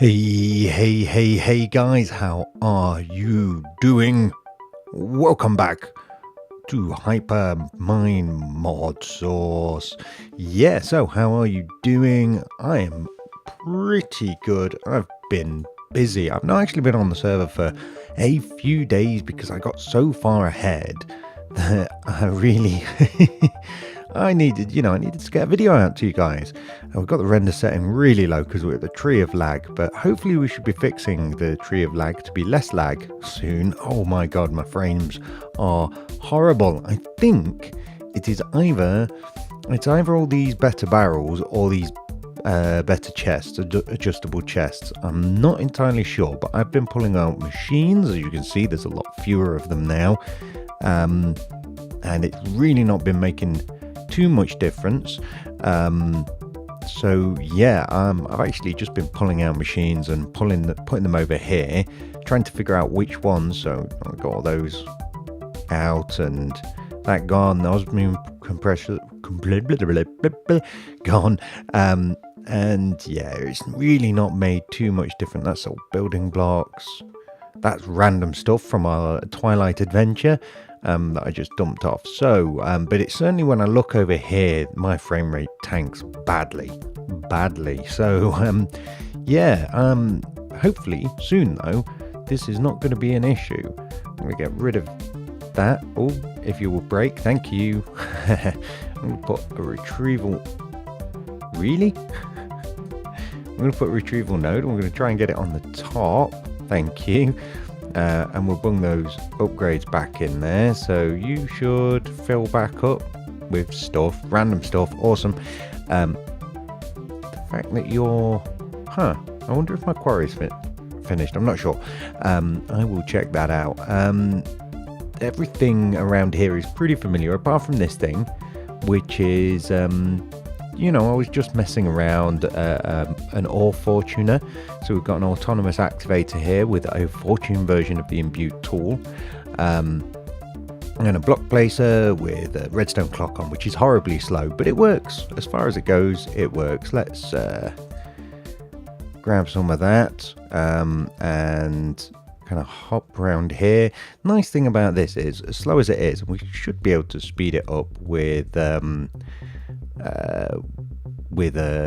Hey guys, how are you doing? Welcome back to Hypermine Modsauce. Yeah, so how are you doing? I am pretty good. I've been busy. I've not actually been on the server for a few days because I got so far ahead that I really I needed to get a video out to you guys. We've got the render setting really low because we're at the tree of lag, but hopefully we should be fixing the tree of lag to be less lag soon. Oh my god, my frames are horrible. I think it's either all these better barrels or these better chests, adjustable chests. I'm not entirely sure, but I've been pulling out machines. As you can see, there's a lot fewer of them now, and it's really not been making too much difference. So yeah, I've actually just been pulling out machines and putting them over here, trying to figure out which ones. So I've got all those out and that gone. The osmium compressor gone. And yeah, it's really not made too much difference. That's all building blocks. That's random stuff from our Twilight adventure that I just dumped off. So, but it's certainly when I look over here, my frame rate tanks badly. So, yeah, hopefully soon though, this is not going to be an issue. I'm going to get rid of that. Oh, if you will break, thank you. I'm going to put a retrieval. Really? I'm going to put a retrieval node. I'm going to try and get it on the top. Thank you. And we'll bring those upgrades back in there. So you should fill back up with stuff, random stuff. Awesome. The fact that you're... I wonder if my quarry's finished. I'm not sure. I will check that out. Everything around here is pretty familiar, apart from this thing, which is... I was just messing around an ore fortuner. So we've got an autonomous activator here with a fortune version of the imbued tool. And a block placer with a redstone clock on, which is horribly slow, but it works. As far as it goes, it works. Let's grab some of that and kind of hop around here. Nice thing about this is, as slow as it is, we should be able to speed it up with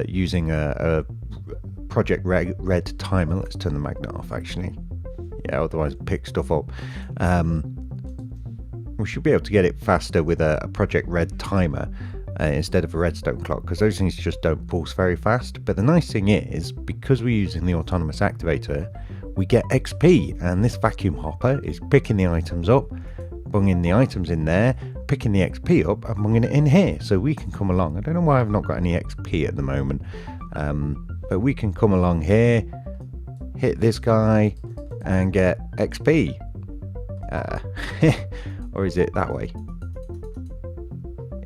using a Project Red timer. Let's turn the magnet off actually. Yeah, otherwise pick stuff up. We should be able to get it faster with a Project Red timer instead of a redstone clock, because those things just don't pulse very fast. But the nice thing is, because we're using the autonomous activator, we get XP, and this vacuum hopper is picking the items up, bunging the items in there, picking the XP up and bunging it in here, so we can come along. I don't know why I've not got any XP at the moment, but we can come along here, hit this guy and get XP. Or is it that way?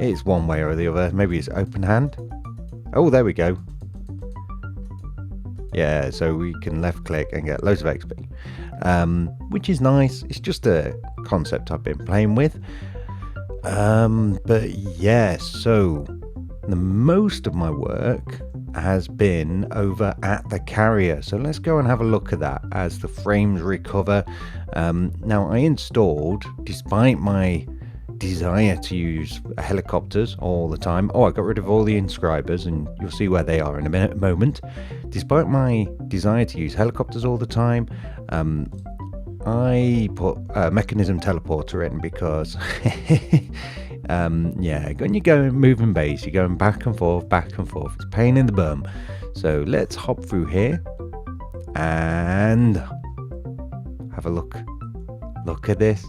It's one way or the other. Maybe it's open hand. Oh, there we go. Yeah, so we can left click and get loads of XP, which is nice. It's just a concept I've been playing with. But yeah, so the most of my work has been over at the carrier. So let's go and have a look at that as the frames recover. Now I installed, despite my desire to use helicopters all the time. Oh, I got rid of all the inscribers, and you'll see where they are in a moment. Despite my desire to use helicopters all the time, I put a mechanism teleporter in because yeah, when you go moving base, you're going back and forth, it's a pain in the bum. So let's hop through here and have a look at this.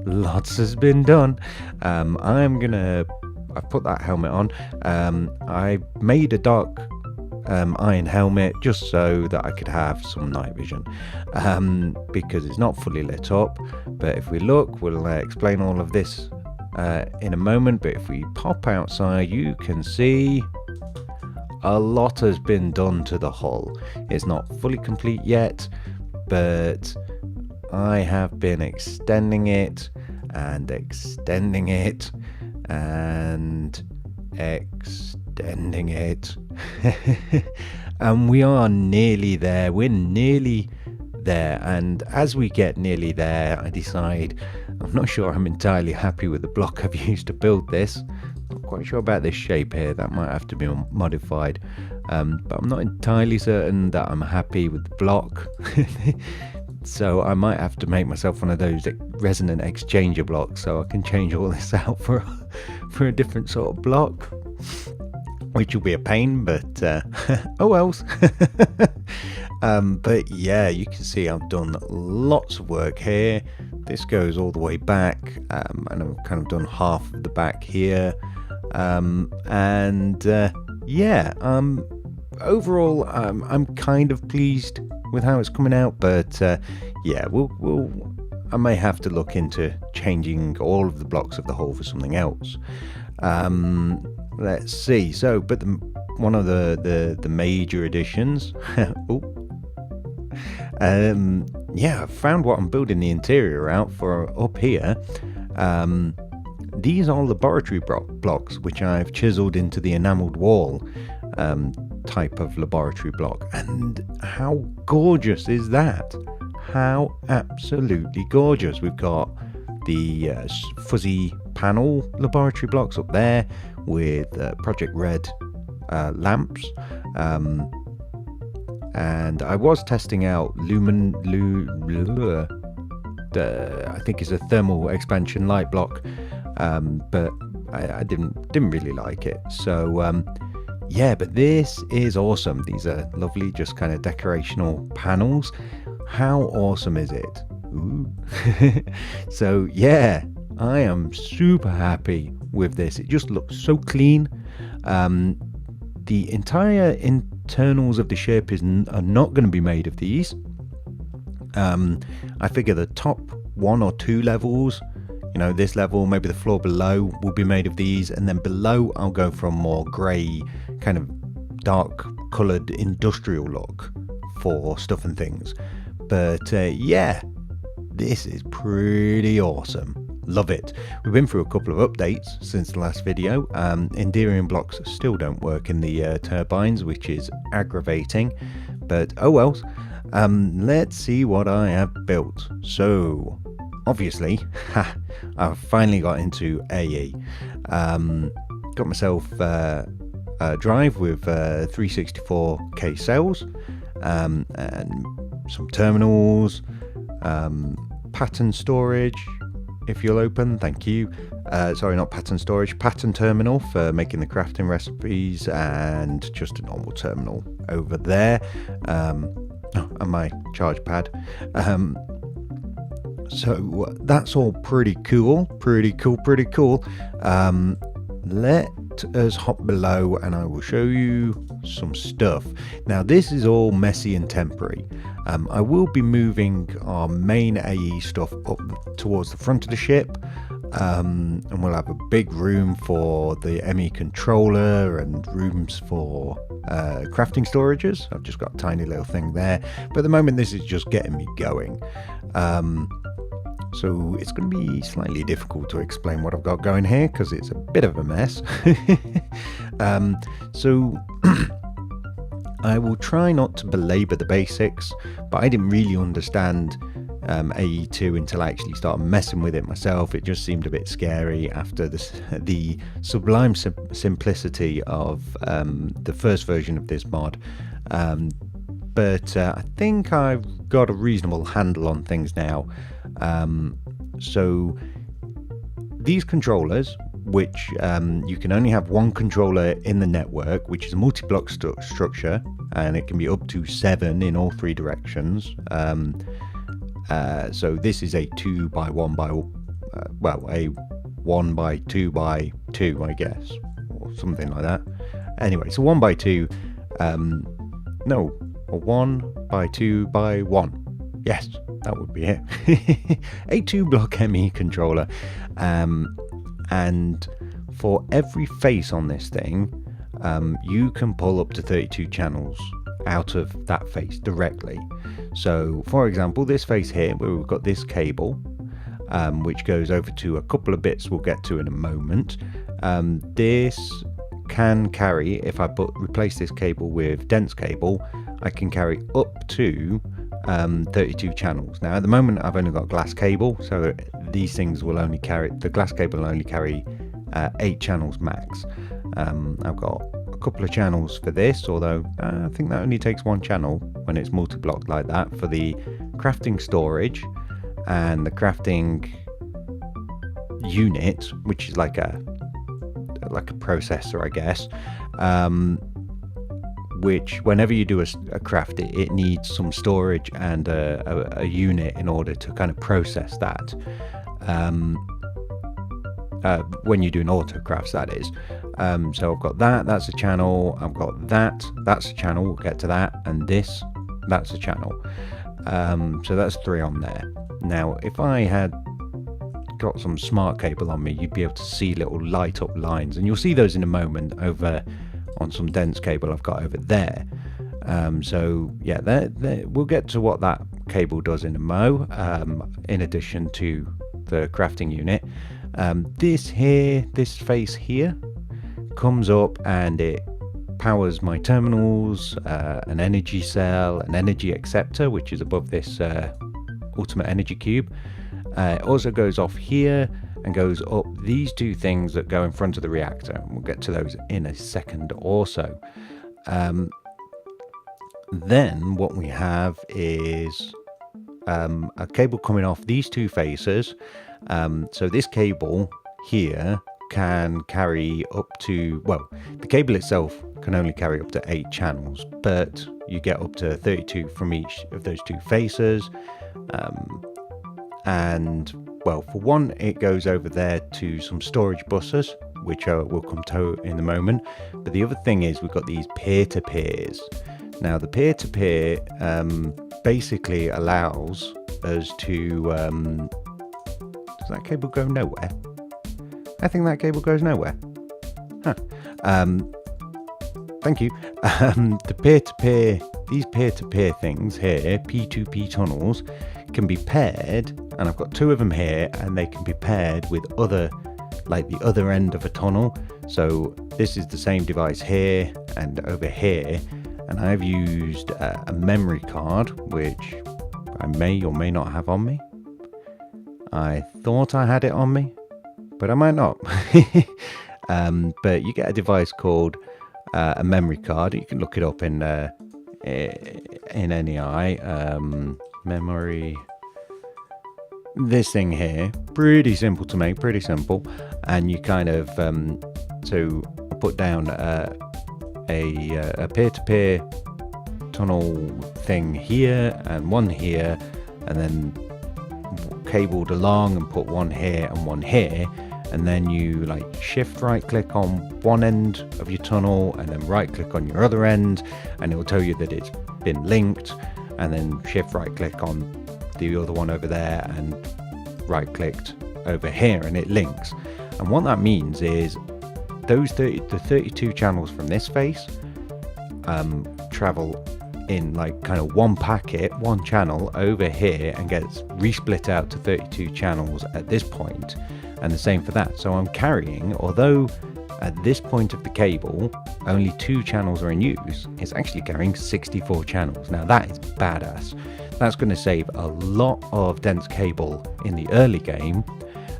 Lots has been done. I've put that helmet on. I made a dark iron helmet just so that I could have some night vision, because it's not fully lit up. But if we look, we'll explain all of this in a moment. But if we pop outside, you can see a lot has been done to the hull. It's not fully complete yet, but I have been extending it and extending it and extending ending it. And we are nearly there. We're nearly there. And as we get nearly there, I decide I'm not sure I'm entirely happy with the block I've used to build this. Not quite sure about this shape here. That might have to be modified. But I'm not entirely certain that I'm happy with the block. So I might have to make myself one of those resonant exchanger blocks so I can change all this out for a different sort of block, which will be a pain, but oh wells. But yeah, you can see I've done lots of work here. This goes all the way back, and I've kind of done half of the back here, yeah, overall I'm kind of pleased with how it's coming out, but yeah, I may have to look into changing all of the blocks of the hull for something else. Let's see. So, but one of the major additions. Yeah, I found what I'm building the interior out for up here. These are laboratory blocks, which I've chiseled into the enameled wall type of laboratory block. And how gorgeous is that? How absolutely gorgeous. We've got the fuzzy panel laboratory blocks up there with Project Red lamps. And I was testing out I think it's a thermal expansion light block, but I didn't really like it. So yeah, but this is awesome. These are lovely, just kind of decorational panels. How awesome is it? Ooh. So yeah, I am super happy with this. It just looks so clean. The entire internals of the ship are not going to be made of these. I figure the top 1 or 2 levels, you know, this level, maybe the floor below, will be made of these, and then below I'll go for a more grey, kind of dark coloured industrial look for stuff and things. But yeah, this is pretty awesome. Love it. We've been through a couple of updates since the last video. Enderium blocks still don't work in the turbines, which is aggravating, but oh well. Let's see what I have built. So obviously I've finally got into AE. Got myself a drive with 364k cells, and some terminals, pattern storage, if you'll open, thank you. Sorry, not pattern storage, pattern terminal for making the crafting recipes, and just a normal terminal over there, and my charge pad. So that's all pretty cool. Let us hop below and I will show you some stuff. Now this is all messy and temporary. I will be moving our main AE stuff up towards the front of the ship, and we'll have a big room for the ME controller and rooms for crafting storages. I've just got a tiny little thing there, but at the moment this is just getting me going. So it's going to be slightly difficult to explain what I've got going here because it's a bit of a mess. So I will try not to belabor the basics, but I didn't really understand AE2 until I actually started messing with it myself. It just seemed a bit scary after the sublime simplicity of the first version of this mod. But I think I've got a reasonable handle on things now. So these controllers, which you can only have one controller in the network, which is a multi-block structure, and it can be up to 7 in all 3 directions. So this is a 2x1 by well, a 1x2x2, I guess, or something like that. Anyway, so 1x2, no, a 1x2x1. Yes, that would be it. A 2-block ME controller, and for every face on this thing, you can pull up to 32 channels out of that face directly. So for example, this face here, where we've got this cable, which goes over to a couple of bits we'll get to in a moment, this can carry, if I replace this cable with dense cable, I can carry up to 32 channels. Now at the moment I've only got glass cable, so these things will only carry, the glass cable will only carry 8 channels max. I've got a couple of channels for this, although I think that only takes 1 channel when it's multi-blocked like that, for the crafting storage and the crafting unit, which is like a processor, I guess, which whenever you do a craft, it needs some storage and a unit in order to kind of process that. When you're doing auto crafts, that is. So I've got that's a channel, I've got that's a channel, we'll get to that, and that's a channel. So that's 3 on there. Now if I had got some smart cable on me, you'd be able to see little light up lines, and you'll see those in a moment over on some dense cable I've got over there. So yeah, we'll get to what that cable does in a mo, in addition to the crafting unit. This face here comes up and it powers my terminals, an energy cell, an energy acceptor, which is above this ultimate energy cube. It also goes off here and goes up these 2 things that go in front of the reactor. We'll get to those in a second or so. Then what we have is a cable coming off these 2 faces. So this cable here can carry up to, well, the cable itself can only carry up to 8 channels, but you get up to 32 from each of those 2 faces. And well, for one, it goes over there to some storage buses, which we'll come to in a moment. But the other thing is we've got these peer-to-peers. Now the peer-to-peer basically allows us to does that cable go nowhere? I think that cable goes nowhere. Huh. Thank you. The peer-to-peer, these peer-to-peer things here, P2P tunnels, can be paired, and I've got 2 of them here, and they can be paired with other, like the other end of a tunnel. So this is the same device here and over here, and I've used a memory card, which I may or may not have on me. I thought I had it on me, but I might not. But you get a device called a memory card. You can look it up in NEI. Memory. This thing here, pretty simple to make, pretty simple. And you kind of so put down a peer-to-peer tunnel thing here and one here, and then cabled along and put one here and one here, and then you like shift right click on one end of your tunnel and then right click on your other end, and it will tell you that it's been linked, and then shift right click on the other one over there and right clicked over here, and it links. And what that means is those the 32 channels from this face travel in like kind of one packet, one channel over here, and gets resplit out to 32 channels at this point, and the same for that. So I'm carrying, although at this point of the cable only 2 channels are in use, it's actually carrying 64 channels. Now that is badass. That's going to save a lot of dense cable in the early game,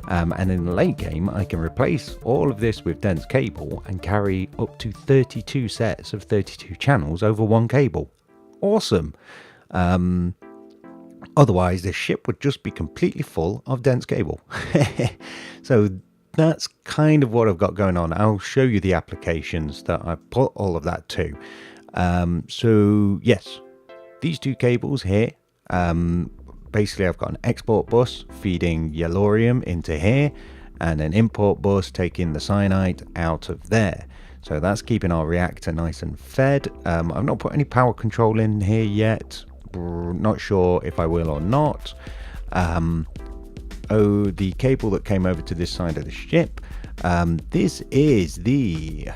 and in the late game I can replace all of this with dense cable and carry up to 32 sets of 32 channels over one cable. Awesome. Otherwise the ship would just be completely full of dense cable. So that's kind of what I've got going on. I'll show you the applications that I put all of that to. So yes, these 2 cables here, basically I've got an export bus feeding yellorium into here, and an import bus taking the cyanide out of there. So that's keeping our reactor nice and fed. I've not put any power control in here yet. Not sure if I will or not. Oh, the cable that came over to this side of the ship. This is the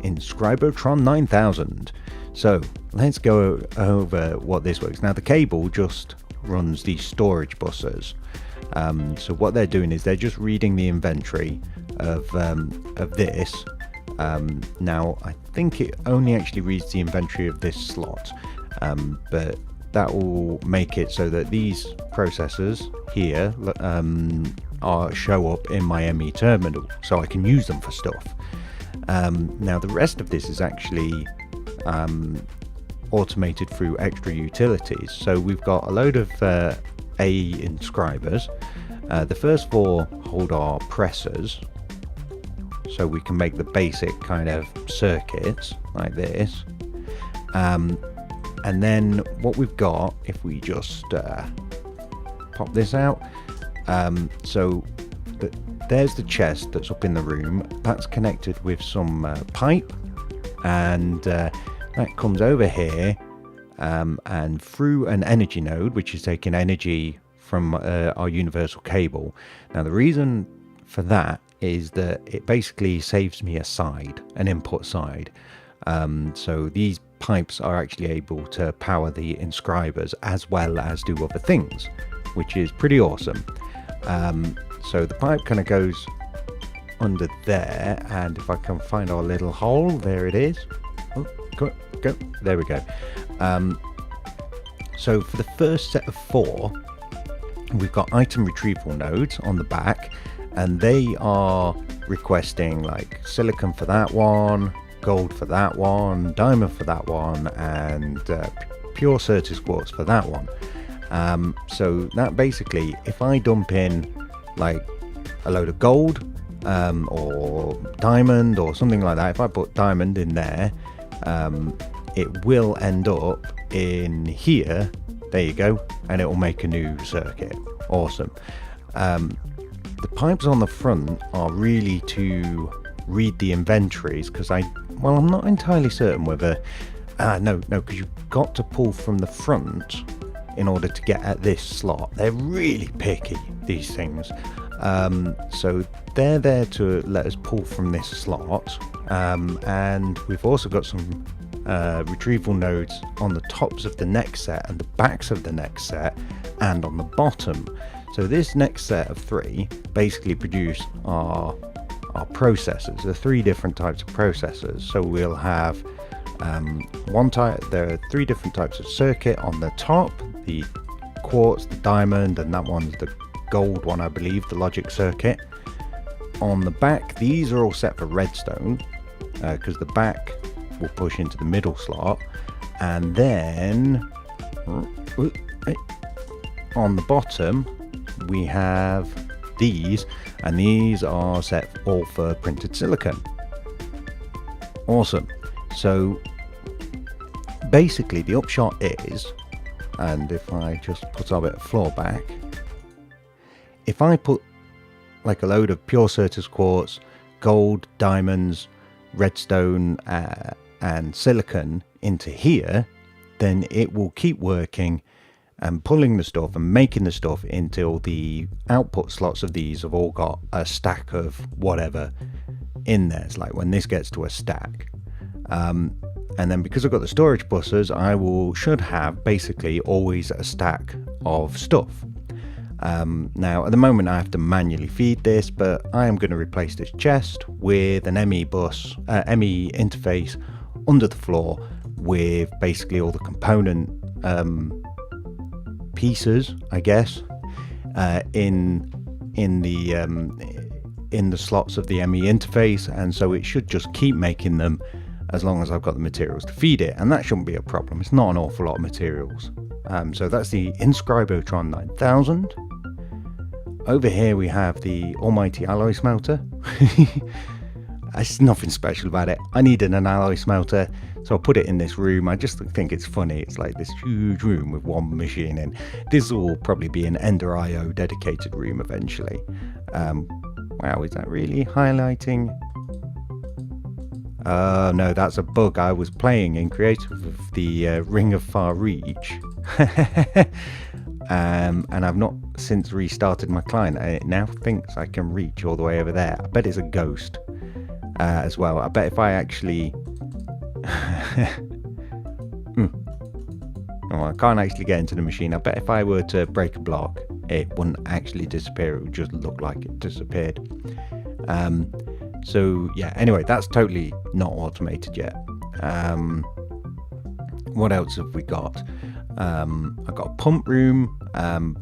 Inscribotron 9000. So let's go over what this works. Now the cable just runs these storage buses. So what they're doing is they're just reading the inventory of this, Now, I think it only actually reads the inventory of this slot, but that will make it so that these processors here show up in my ME terminal, so I can use them for stuff. Now, the rest of this is actually automated through extra utilities. So we've got a load of A inscribers. The first 4 hold our pressers, so we can make the basic kind of circuits like this. And then what we've got, if we just pop this out, there's the chest that's up in the room. That's connected with some pipe, and that comes over here and through an energy node, which is taking energy from our universal cable. Now, the reason for that is that it basically saves me an input side. So these pipes are actually able to power the inscribers as well as do other things, which is pretty awesome. So the pipe kind of goes under there, and if I can find our little hole, there it is. Oh, go, there we go. So for the first set of 4, we've got item retrieval nodes on the back, and they are requesting like silicon for that one, gold for that one, diamond for that one, and pure Certus quartz for that one. So that basically, if I dump in like a load of gold or diamond or something like that, if I put diamond in there, it will end up in here. There you go, and it will make a new circuit. Awesome. The pipes on the front are really to read the inventories, because I'm not entirely certain whether no, because you've got to pull from the front in order to get at this slot. They're really picky, these things. So they're there to let us pull from this slot, and we've also got some retrieval nodes on the tops of the next set and the backs of the next set and on the bottom. So this next set of 3 basically produce our processors. There are 3 different types of processors. So we'll have one type. There are 3 different types of circuit on the top: the quartz, the diamond, and that one's the gold one, I believe, the logic circuit. On the back, these are all set for redstone, because the back will push into the middle slot. And then on the bottom we have these, and these are set all for printed silicon. Awesome. So basically the upshot is, and if I just put our bit of floor back, if I put like a load of pure Certus quartz, gold, diamonds, redstone and silicon into here, then it will keep working and pulling the stuff and making the stuff until the output slots of these have all got a stack of whatever in there. It's like when this gets to a stack. And then because I've got the storage buses, I should have basically always a stack of stuff. Now at the moment I have to manually feed this, but I am going to replace this chest with an ME interface under the floor with basically all the component pieces, I guess, in the slots of the ME interface, and so it should just keep making them as long as I've got the materials to feed it, and that shouldn't be a problem. It's not an awful lot of materials. So that's the Inscribotron 9000. Over here we have the almighty alloy smelter. There's nothing special about it. I needed an alloy smelter, so I put it in this room. I just think it's funny. It's like this huge room with one machine in. This will probably be an Ender IO dedicated room eventually. Wow, is that really highlighting? No, that's a bug. I was playing in creative with the Ring of Far Reach. And I've not since restarted my client, and it now thinks I can reach all the way over there. I bet it's a ghost as well. I bet if I actually oh, I can't actually get into the machine. I bet if I were to break a block, it wouldn't actually disappear. It would just look like it disappeared. So yeah, anyway, that's totally not automated yet. What else have we got? I've got a pump room,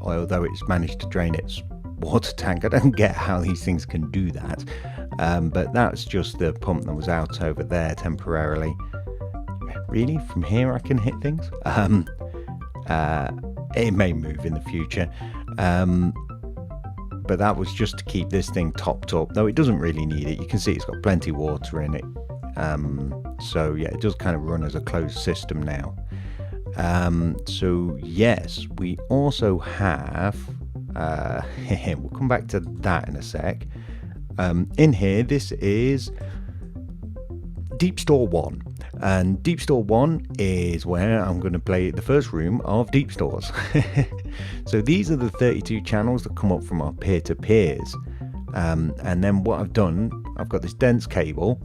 although it's managed to drain its water tank. I don't get how these things can do that, but that's just the pump that was out over there temporarily. Really, from here I can hit things? It may move in the future, but that was just to keep this thing topped up, though it doesn't really need it. You can see it's got plenty of water in it, so yeah, it does kind of run as a closed system now. So yes, we also have we'll come back to that in a sec. In here, this is Deep Store 1, and Deep Store 1 is where I'm going to play the first room of Deep Stores. So these are the 32 channels that come up from our peer-to-peers, and then what I've done, I've got this dense cable,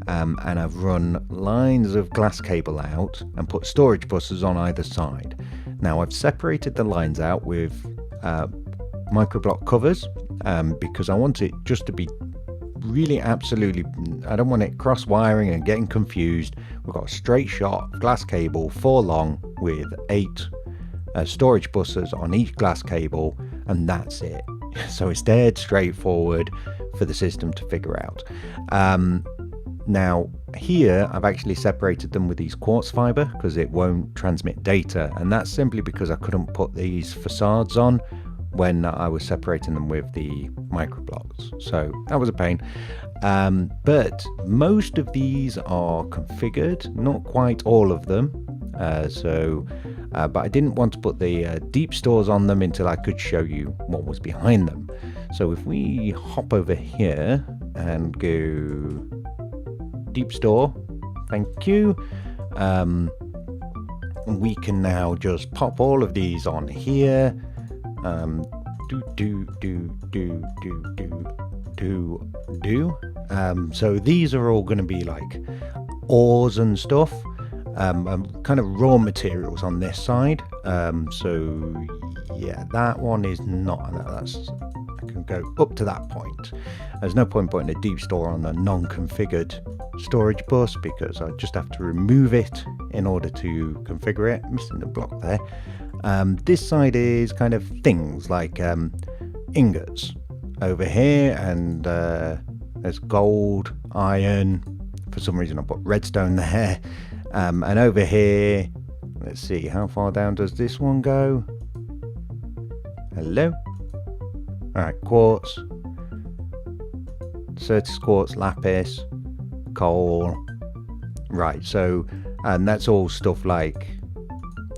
and I've run lines of glass cable out and put storage buses on either side. Now I've separated the lines out with microblock covers, because I want it just to be really absolutely, I don't want it cross wiring and getting confused. We've got a straight shot glass cable, 4 long, with 8 storage buses on each glass cable, and that's it. So it's dead straightforward for the system to figure out. Now here I've actually separated them with these quartz fiber because it won't transmit data, and that's simply because I couldn't put these facades on when I was separating them with the microblocks, so that was a pain. But most of these are configured, not quite all of them, but I didn't want to put the deep stores on them until I could show you what was behind them. So if we hop over here and go deep store, thank you, we can now just pop all of these on here. So these are all going to be like ores and stuff, kind of raw materials on this side. So yeah, that one is not, that's, I can go up to that point. There's no point putting a deep store on a non-configured storage bus because I just have to remove it in order to configure it. Missing the block there. This side is kind of things like ingots over here, and there's gold, iron. For some reason I put redstone there, and over here, let's see, how far down does this one go? Hello. Alright, quartz, Certis quartz, lapis, coal. Right, so, and that's all stuff like,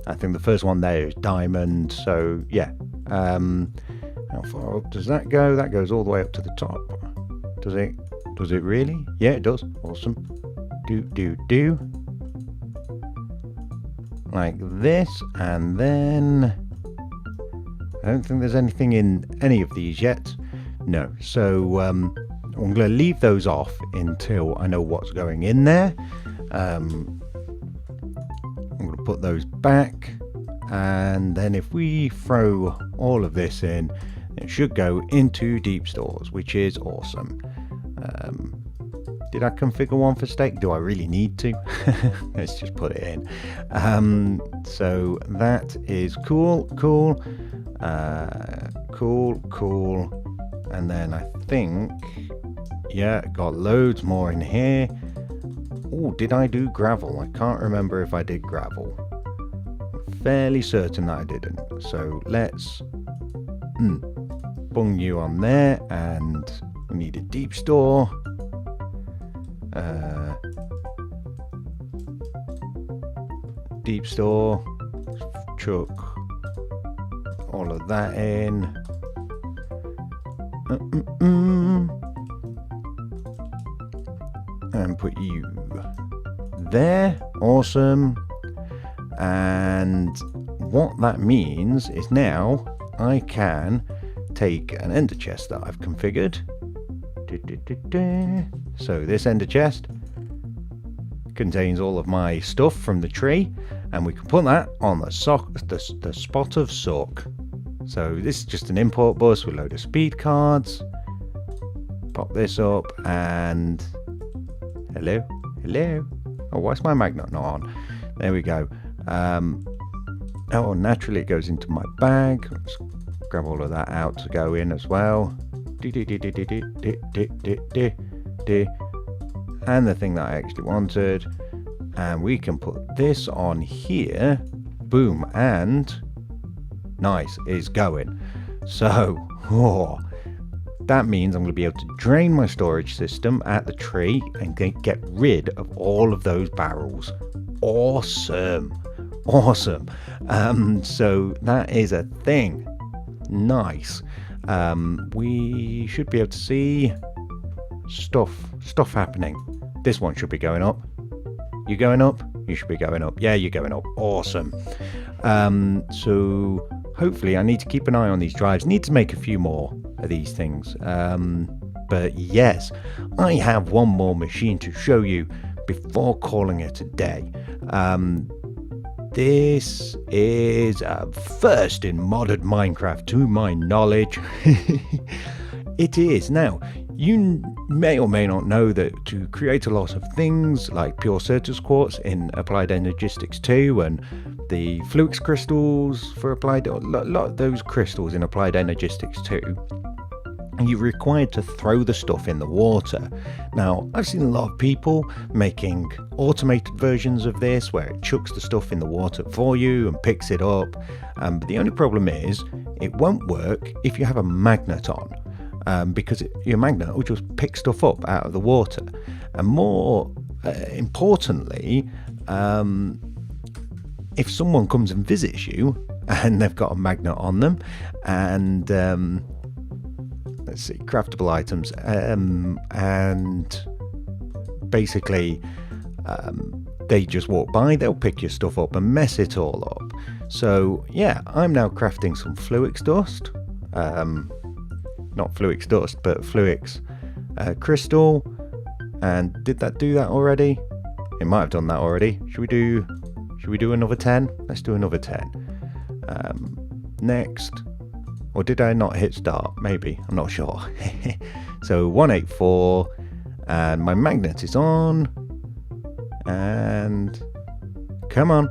I think the first one there is diamond. So yeah, how far up does that go? That goes all the way up to the top. Does it really? Yeah, it does. Awesome. Do like this, and then I don't think there's anything in any of these yet. No, so I'm going to leave those off until I know what's going in there. I'm going to put those back, and then if we throw all of this in, it should go into deep stores, which is awesome. Did I configure one for steak? Do I really need to? Let's just put it in. So that is cool. And then I think, yeah, got loads more in here. Oh, did I do gravel? I can't remember if I did gravel. I'm fairly certain that I didn't. So let's bung you on there, and we need a deep store. Deep store, chuck all of that in. And put you there. Awesome. And what that means is now I can take an ender chest that I've configured. So this ender chest contains all of my stuff from the tree, and we can put that on the spot of suck. So this is just an import bus with a load of speed cards. pop this up and hello. Oh, why's my magnet not on? There we go. Oh, naturally it goes into my bag. Let's grab all of that out to go in as well. And the thing that I actually wanted. And we can put this on here. Boom. And nice, it's going. So, that means I'm going to be able to drain my storage system at the tree and get rid of all of those barrels. Awesome. So that is a thing. Nice. We should be able to see stuff happening. This one should be going up. You going up? You should be going up. Yeah, you're going up. Awesome. So hopefully I need to keep an eye on these drives. Need to make a few more of these things. But yes, I have one more machine to show you before calling it a day. This is a first in modded Minecraft to my knowledge. It is. Now, you may or may not know that to create a lot of things like pure Certus quartz in Applied Energistics 2 and the Fluix crystals for Applied, a lot of those crystals in Applied Energistics 2, you're required to throw the stuff in the water. Now, I've seen a lot of people making automated versions of this where it chucks the stuff in the water for you and picks it up. But the only problem is it won't work if you have a magnet on. Because your magnet will just pick stuff up out of the water. And more importantly, if someone comes and visits you and they've got a magnet on them and let's see, craftable items, and basically they just walk by, they'll pick your stuff up and mess it all up. So yeah, I'm now crafting some Fluix dust. Not Fluix dust, but Fluix crystal. And did that do that already? It might have done that already. Should we do another 10? Let's do another 10. Next. Or did I not hit start? Maybe. I'm not sure. So 184. And my magnet is on. And come on.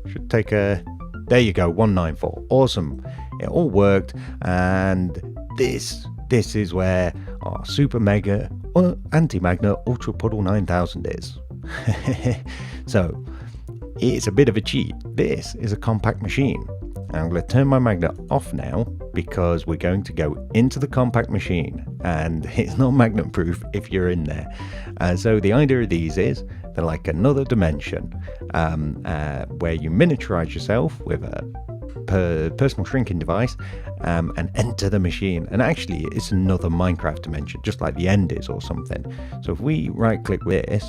Should take a... There you go. 194. Awesome. It all worked. And this is where our super mega anti-magnet ultra puddle 9000 is. So it's a bit of a cheat. This is a compact machine. I'm going to turn my magnet off now because we're going to go into the compact machine and it's not magnet proof if you're in there. So the idea of these is they're like another dimension where you miniaturize yourself with a personal shrinking device and enter the machine. And actually it's another Minecraft dimension, just like the end is or something. So if we right click this,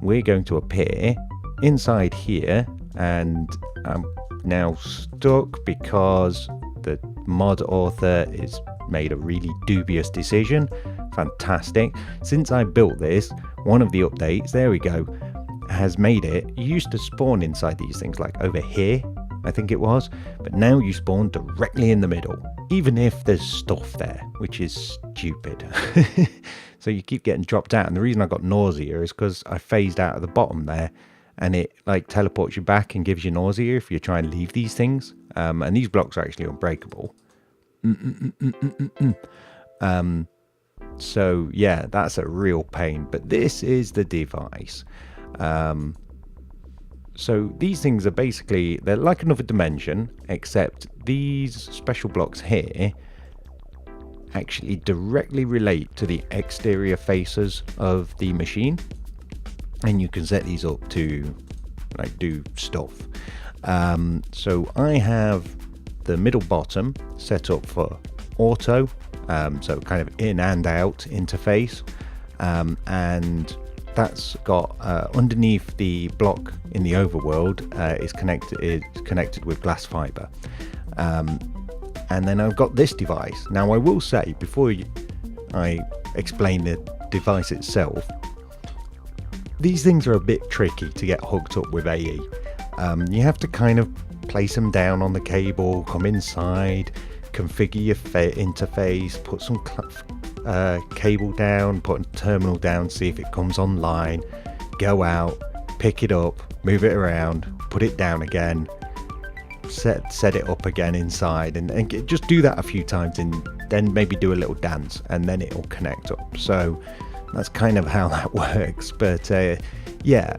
we're going to appear inside here, and I'm now stuck because the mod author has made a really dubious decision. Fantastic. Since I built this, one of the updates, there we go, has made it, you used to spawn inside these things like over here, I think it was, but now you spawn directly in the middle, even if there's stuff there, which is stupid. So you keep getting dropped out, and the reason I got nausea is because I phased out of the bottom there, and it like teleports you back and gives you nausea if you try and leave these things. And these blocks are actually unbreakable. So yeah, that's a real pain, but this is the device. So these things are basically, they're like another dimension, except these special blocks here actually directly relate to the exterior faces of the machine, and you can set these up to like do stuff. So I have the middle bottom set up for auto, so kind of in and out interface, and that's got underneath the block in the overworld is connected with glass fiber, and then I've got this device. Now I will say before I explain the device itself, these things are a bit tricky to get hooked up with AE. You have to kind of place them down on the cable, come inside, configure your interface, put some cable down, put a terminal down, see if it comes online, go out, pick it up, move it around, put it down again, set it up again inside, and just do that a few times, and then maybe do a little dance, and then it'll connect up. So that's kind of how that works. But yeah,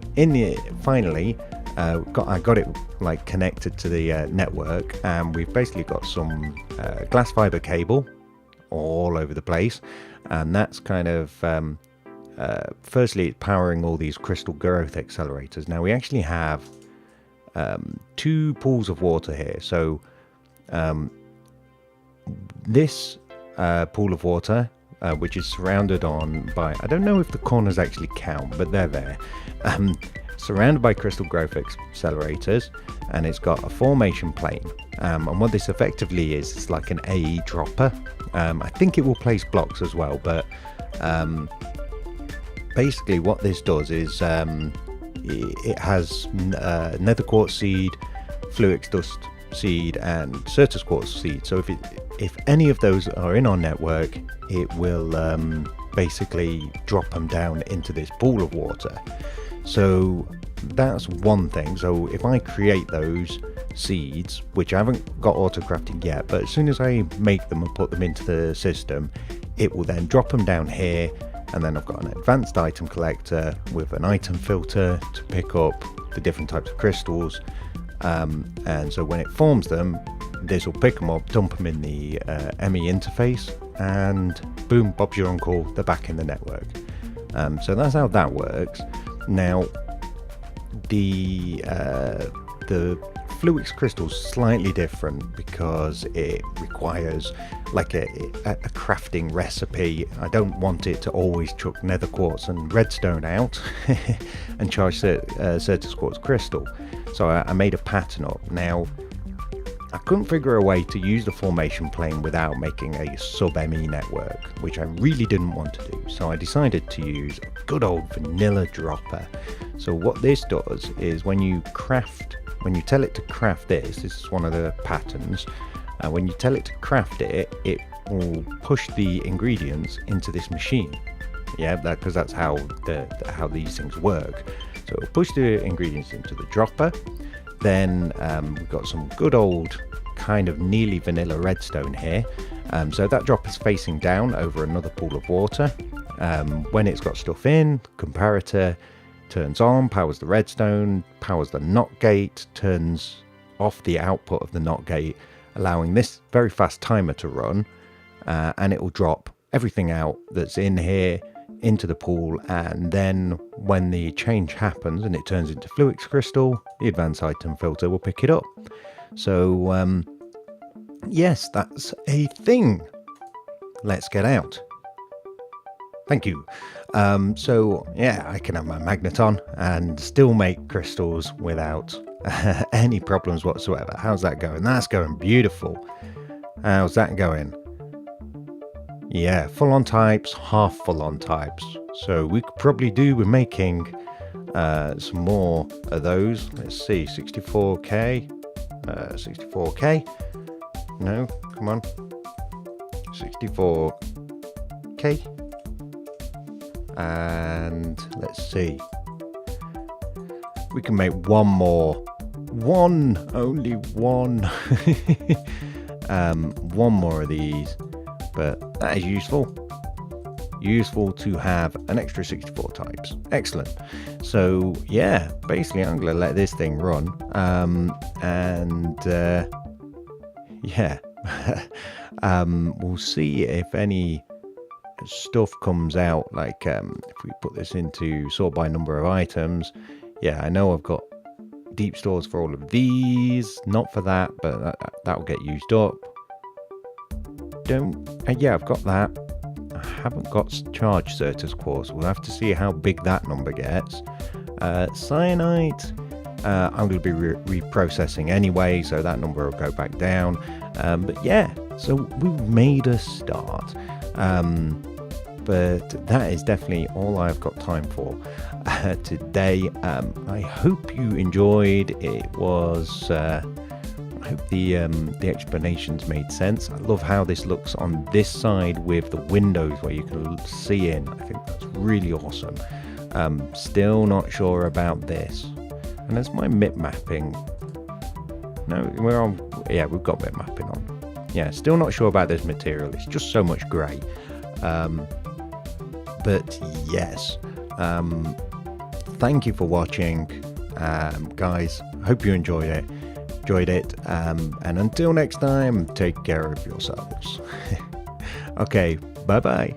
finally I got it like connected to the network, and we've basically got some glass fiber cable all over the place, and that's kind of firstly it's powering all these crystal growth accelerators. Now we actually have 2 pools of water here. So this pool of water, which is surrounded on by, I don't know if the corners actually count, but they're there, surrounded by crystal growth accelerators, and it's got a formation plane, and what this effectively is, it's like an AE dropper. I think it will place blocks as well, but basically what this does is it has nether quartz seed, fluix dust seed, and certus quartz seed. So if any of those are in our network, it will basically drop them down into this pool of water. So that's one thing. So if I create those seeds, which I haven't got auto-crafted yet, but as soon as I make them and put them into the system, it will then drop them down here. And then I've got an advanced item collector with an item filter to pick up the different types of crystals. And so when it forms them, this will pick them up, dump them in the ME interface, and boom, Bob's your uncle, they're back in the network. So that's how that works. Now, the fluix crystal is slightly different because it requires like a crafting recipe. I don't want it to always chuck nether quartz and redstone out and charge certus quartz crystal. So I made a pattern up. Now, I couldn't figure a way to use the formation plane without making a sub-ME network, which I really didn't want to do. So I decided to use a good old vanilla dropper. So what this does is when you tell it to craft this is one of the patterns. When you tell it to craft it, it will push the ingredients into this machine. Yeah, because that's how these things work. So it'll push the ingredients into the dropper. Then we've got some good old kind of nearly vanilla redstone here. So that dropper's facing down over another pool of water. When it's got stuff in, comparator turns on, powers the redstone, powers the NOT gate, turns off the output of the NOT gate, allowing this very fast timer to run, and it will drop everything out that's in here into the pool. And then when the change happens and it turns into fluix crystal, the advanced item filter will pick it up. So yes, that's a thing. Let's get out. Thank you. So yeah, I can have my magnet on and still make crystals without any problems whatsoever. How's that going? That's going beautiful. How's that going? Yeah, full on types, half full on types. So we could probably do with making some more of those. Let's see, 64k, 64k. No, come on, 64k. And let's see, we can make one more, only one, one more of these. But that is useful to have an extra 64 types. Excellent. So yeah, basically I'm gonna let this thing run, and yeah, we'll see if any stuff comes out, like if we put this into sort by number of items. Yeah, I know I've got deep stores for all of these, not for that, but that will get used up. Yeah, I've got that. I haven't got charge certus quartz. We'll have to see how big that number gets. Cyanite, I'm going to be reprocessing anyway, so that number will go back down. But yeah, so we've made a start. But that is definitely all I've got time for today. I hope you enjoyed. It was I hope the explanations made sense. I love how this looks on this side with the windows where you can see in. I think that's really awesome. Still not sure about this. And that's my mip mapping. No, we're on. Yeah, we've got mip mapping on. Yeah, still not sure about this material. It's just so much grey. But yes, thank you for watching, guys. Hope you enjoyed it. And until next time, take care of yourselves. Okay, bye bye.